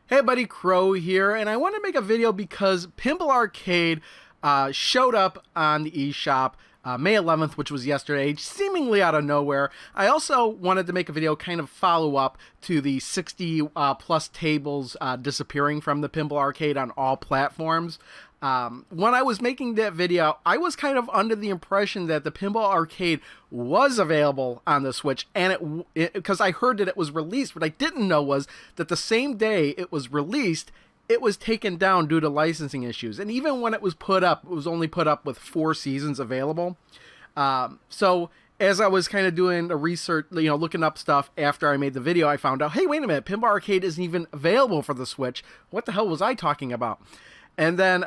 Hey buddy, Crow here, and I want to make a video because Pinball Arcade showed up on the eShop May 11th, which was yesterday, seemingly out of nowhere. I also wanted to make a video kind of follow up to the 60 plus tables disappearing from the Pinball Arcade on all platforms. When I was making that video, I was kind of under the impression that the Pinball Arcade was available on the Switch, and because I heard that it was released. What I didn't know was that the same day it was released, it was taken down due to licensing issues. And even when it was put up, it was only put up with 4 seasons available. So as I was kind of doing the research, looking up stuff after I made the video, I found out, hey, wait a minute, Pinball Arcade isn't even available for the Switch. What the hell was I talking about? And then,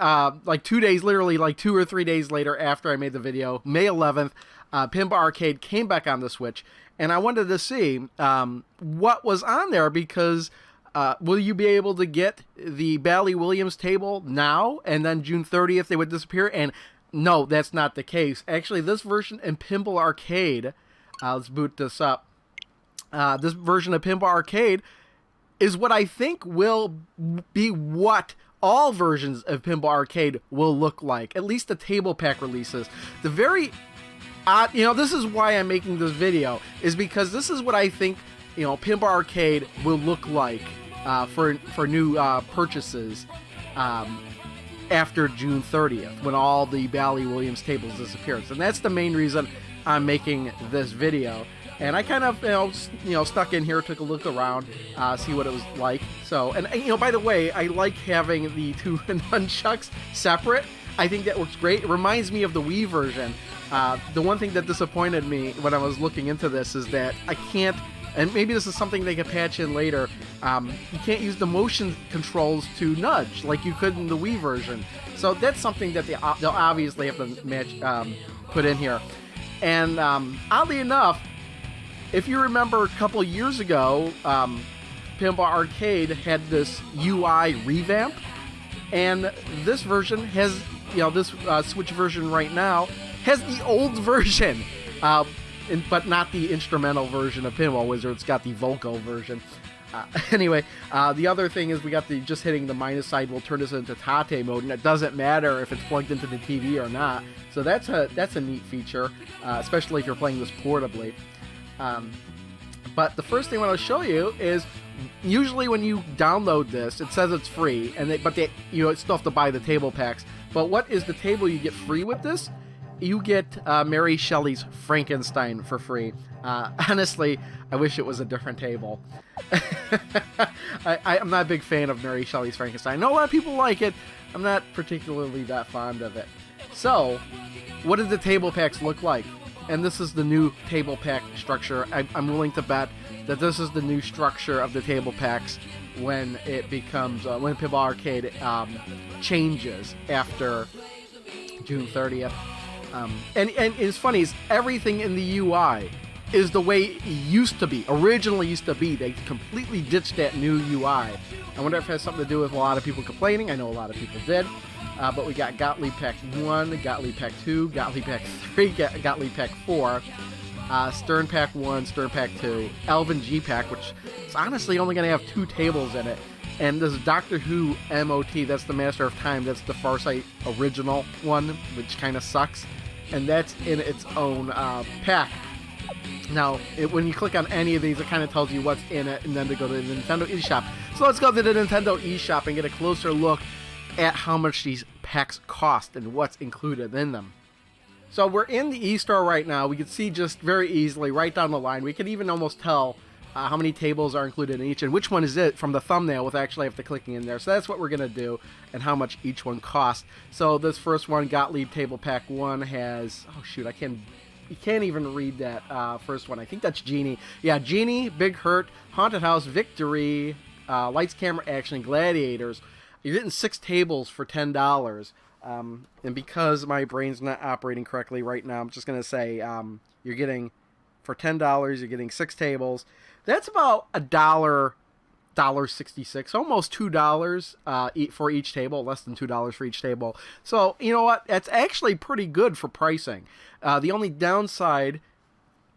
like 2 days, literally like 2 or 3 days later after I made the video, May 11th, Pinball Arcade came back on the Switch. And I wanted to see what was on there because will you be able to get the Bally Williams table now? And then June 30th, they would disappear? And no, that's not the case. Actually, this version in Pinball Arcade, let's boot this up. This version of Pinball Arcade is what I think will be what all versions of Pinball Arcade will look like, at least the table pack releases. The very odd, this is why I'm making this video, is because this is what I think, Pinball Arcade will look like for new purchases after June 30th, when all the Bally Williams tables disappear. And that's the main reason I'm making this video. And I kind of, stuck in here, took a look around, see what it was like. So, and by the way, I like having the two nunchucks separate. I think that works great. It reminds me of the Wii version. The one thing that disappointed me when I was looking into this is that I can't, and maybe this is something they could patch in later, you can't use the motion controls to nudge like you could in the Wii version. So that's something that they'll obviously have to put in here. And oddly enough, if you remember a couple years ago, Pinball Arcade had this UI revamp, and this version has, this Switch version right now has the old version, but not the instrumental version of Pinball Wizard. It's got the vocal version. Anyway, the other thing is we got the just hitting the minus side will turn this into Tate mode, and it doesn't matter if it's plugged into the TV or not. So that's a neat feature, especially if you're playing this portably. But the first thing I want to show you is usually when you download this, it says it's free, but you still have to buy the table packs. But what is the table you get free with this? You get Mary Shelley's Frankenstein for free. Honestly, I wish it was a different table. I'm not a big fan of Mary Shelley's Frankenstein. I know a lot of people like it. I'm not particularly that fond of it. So, what do the table packs look like? And this is the new table pack structure. I'm willing to bet that this is the new structure of the table packs when it becomes, when Pinball Arcade changes after June 30th. And it's funny, is everything in the UI is the way it used to be, originally used to be. They completely ditched that new UI. I wonder if it has something to do with a lot of people complaining. I know a lot of people did. But we got Gottlieb Pack 1, Gottlieb Pack 2, Gottlieb Pack 3, Gottlieb Pack 4, Stern Pack 1, Stern Pack 2, Elvin G Pack, which is honestly only going to have 2 tables in it. And this Doctor Who MOT, that's the Master of Time, that's the Farsight original one, which kind of sucks. And that's in its own pack. Now, when you click on any of these, it kind of tells you what's in it, and then to go to the Nintendo eShop. So let's go to the Nintendo eShop and get a closer look at how much these packs cost and what's included in them. So we're in the eStore right now. We can see just very easily right down the line. We can even almost tell how many tables are included in each and which one is it from the thumbnail with actually after clicking in there. So that's what we're going to do and how much each one costs. So this first one, Gottlieb Table Pack 1 has, oh shoot, you can't even read that first one. I think that's Genie. Yeah, Genie, Big Hurt, Haunted House, Victory, Lights, Camera, Action, Gladiators. You're getting 6 tables for $10. And because my brain's not operating correctly right now, I'm just going to say you're getting, for $10, you're getting 6 tables. That's about $1.66, almost $2 for each table, less than $2 for each table. So, you know what? That's actually pretty good for pricing. The only downside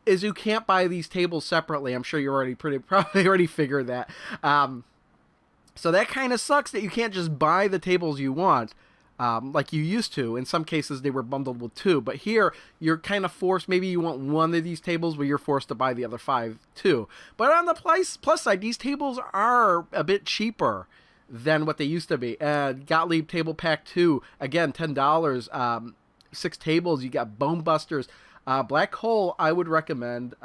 is you can't buy these tables separately. I'm sure you probably already figured that. So that kind of sucks that you can't just buy the tables you want like you used to. In some cases, they were bundled with 2. But here, you're kind of forced. Maybe you want one of these tables, but you're forced to buy the other 5 too. But on the plus side, these tables are a bit cheaper than what they used to be. Gottlieb Table Pack 2, again, $10. 6 tables. You got Bone Busters. Black Hole, I would recommend.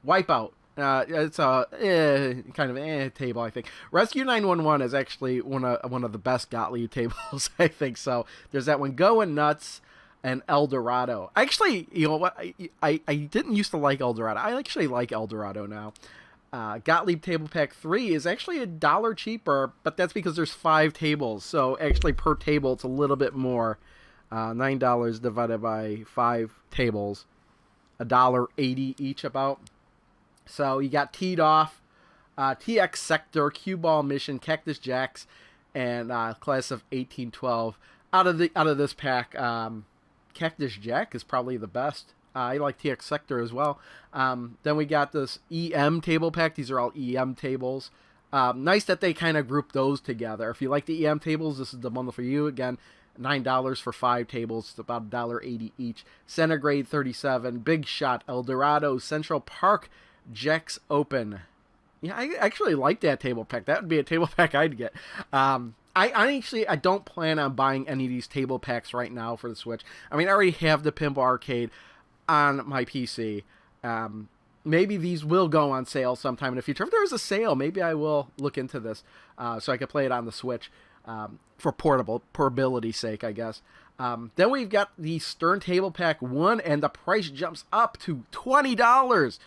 Wipeout. It's a kind of table, I think. Rescue 911 is actually one of the best Gottlieb tables, I think. So there's that one. Going Nuts and El Dorado. Actually, you know what? I didn't used to like El Dorado. I actually like El Dorado now. Gottlieb Table Pack 3 is actually $1 cheaper, but that's because there's 5 tables. So actually per table, it's a little bit more. $9 divided by 5 tables. $1.80 each about. So you got Teed Off, TX Sector, Cue Ball Mission, Cactus Jacks, and Class of 1812. Out of this pack, Cactus Jack is probably the best. I like TX Sector as well. Then we got this EM table pack. These are all EM tables. Nice that they kind of group those together. If you like the EM tables, this is the bundle for you. Again, $9 for 5 tables. It's about $1.80 each. Centigrade 37, Big Shot, El Dorado, Central Park, Jack's Open. Yeah, I actually like that table pack. That would be a table pack I'd get. I don't plan on buying any of these table packs right now for the Switch. I mean, I already have the Pinball Arcade on my PC. Maybe these will go on sale sometime in the future. If there's a sale, maybe I will look into this so I can play it on the Switch for portability's sake, I guess. Then we've got the Stern Table Pack 1, and the price jumps up to $20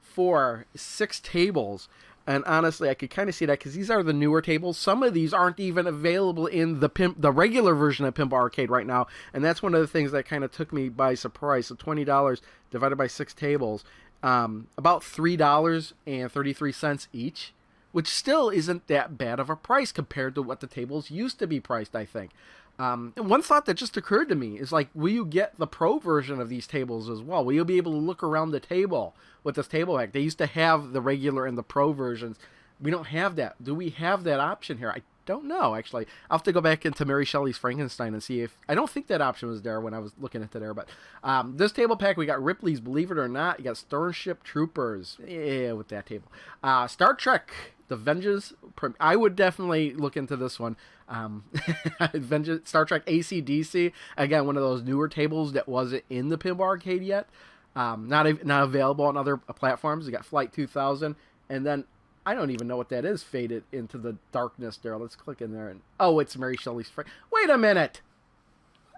for 6 tables. And honestly, I could kind of see that because these are the newer tables. Some of these aren't even available in the regular version of Pinball Arcade right now. And that's one of the things that kind of took me by surprise. So $20 divided by 6 tables, about $3.33 each, which still isn't that bad of a price compared to what the tables used to be priced, I think. One thought that just occurred to me is, like, will you get the Pro version of these tables as well? Will you be able to look around the table with this table pack? They used to have the regular and the Pro versions. We don't have that. Do we have that option here? I don't know, actually. I'll have to go back into Mary Shelley's Frankenstein and see if... I don't think that option was there when I was looking into there, but this table pack, we got Ripley's Believe It or Not. You got Starship Troopers. Yeah, with that table. Star Trek... The Vengeance, I would definitely look into this one. Vengeance, Star Trek AC/DC, again, one of those newer tables that wasn't in the Pinball Arcade yet. Not available on other platforms. You got Flight 2000, and then I don't even know what that is. Faded into the darkness there. Let's click in there, and oh, it's Mary Shelley's. Wait a minute.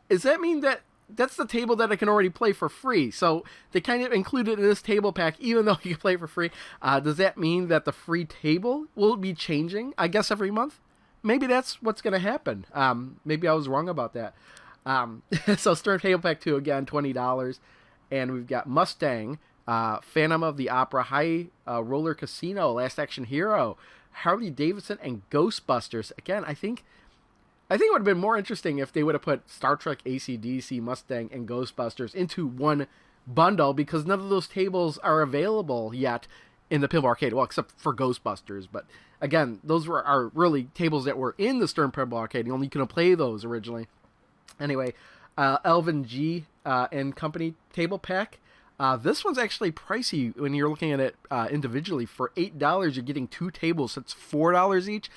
Does that mean that that's the table that I can already play for free? So they kind of included in this table pack, even though you can play for free. Does that mean that the free table will be changing, I guess, every month? Maybe that's what's going to happen. Maybe I was wrong about that. So Stern Table Pack 2, again, $20. And we've got Mustang, Phantom of the Opera, High Roller Casino, Last Action Hero, Harley Davidson, and Ghostbusters. Again, I think it would have been more interesting if they would have put Star Trek, AC/DC, Mustang, and Ghostbusters into one bundle, because none of those tables are available yet in the Pinball Arcade. Well, except for Ghostbusters. But again, those are really tables that were in the Stern Pinball Arcade. You only couldn't play those originally. Anyway, Elvin G and Company table pack. This one's actually pricey when you're looking at it individually. For $8, you're getting 2 tables. That's $4 each.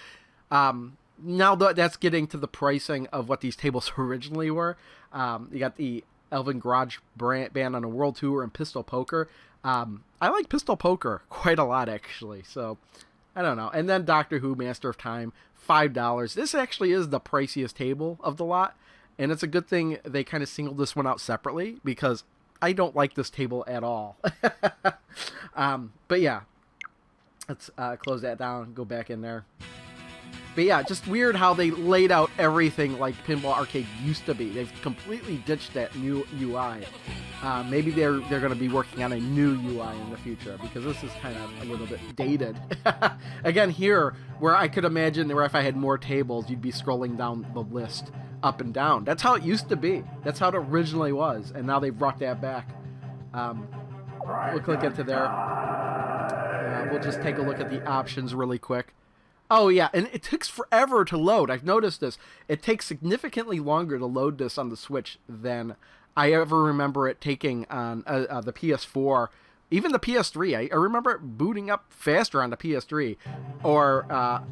Now that's getting to the pricing of what these tables originally were. You got the Elvin Garage Band on a World Tour and Pistol Poker. I like Pistol Poker quite a lot, actually. So, I don't know. And then Doctor Who Master of Time, $5. This actually is the priciest table of the lot. And it's a good thing they kind of singled this one out separately, because I don't like this table at all. But yeah, let's close that down, go back in there. But yeah, just weird how they laid out everything like Pinball Arcade used to be. They've completely ditched that new UI. Maybe they're going to be working on a new UI in the future, because this is kind of a little bit dated. Again, here, where I could imagine where if I had more tables, you'd be scrolling down the list up and down. That's how it used to be. That's how it originally was, and now they've brought that back. We'll click into there. We'll just take a look at the options really quick. Oh, yeah, and it takes forever to load. I've noticed this. It takes significantly longer to load this on the Switch than I ever remember it taking on the PS4. Even the PS3, I remember it booting up faster on the PS3, or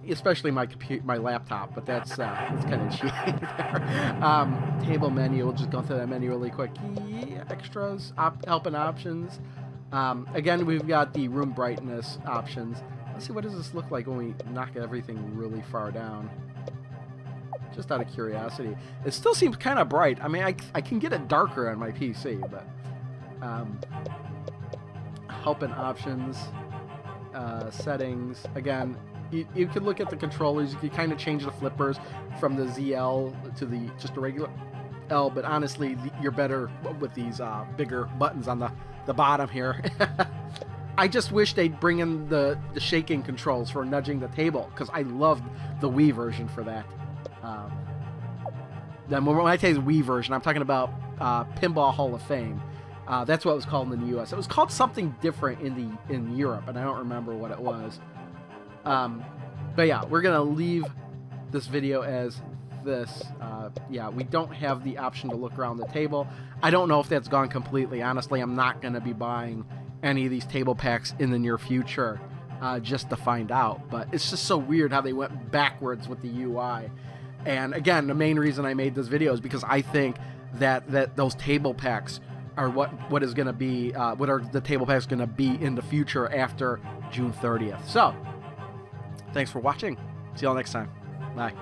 especially my laptop. But that's kind of cheating there. Table menu. We'll just go through that menu really quick. Extras, help and options. Again, we've got the room brightness options. Let's see, what does this look like when we knock everything really far down? Just out of curiosity. It still seems kind of bright. I mean, I can get it darker on my PC, but help and options, settings. Again, you can look at the controllers. You can kind of change the flippers from the ZL to just a regular L, but honestly, you're better with these bigger buttons on the bottom here. I just wish they'd bring in the shaking controls for nudging the table, because I loved the Wii version for that. Then when I say Wii version, I'm talking about Pinball Hall of Fame. That's what it was called in the U.S. It was called something different in Europe, and I don't remember what it was. But yeah, we're gonna leave this video as this. Yeah, we don't have the option to look around the table. I don't know if that's gone completely. Honestly, I'm not gonna be buying any of these table packs in the near future just to find out. But it's just so weird how they went backwards with the UI. And again, the main reason I made this video is because I think that those table packs are what is going to be what are the table packs going to be in the future after June 30th. So thanks for watching. See y'all next time. Bye.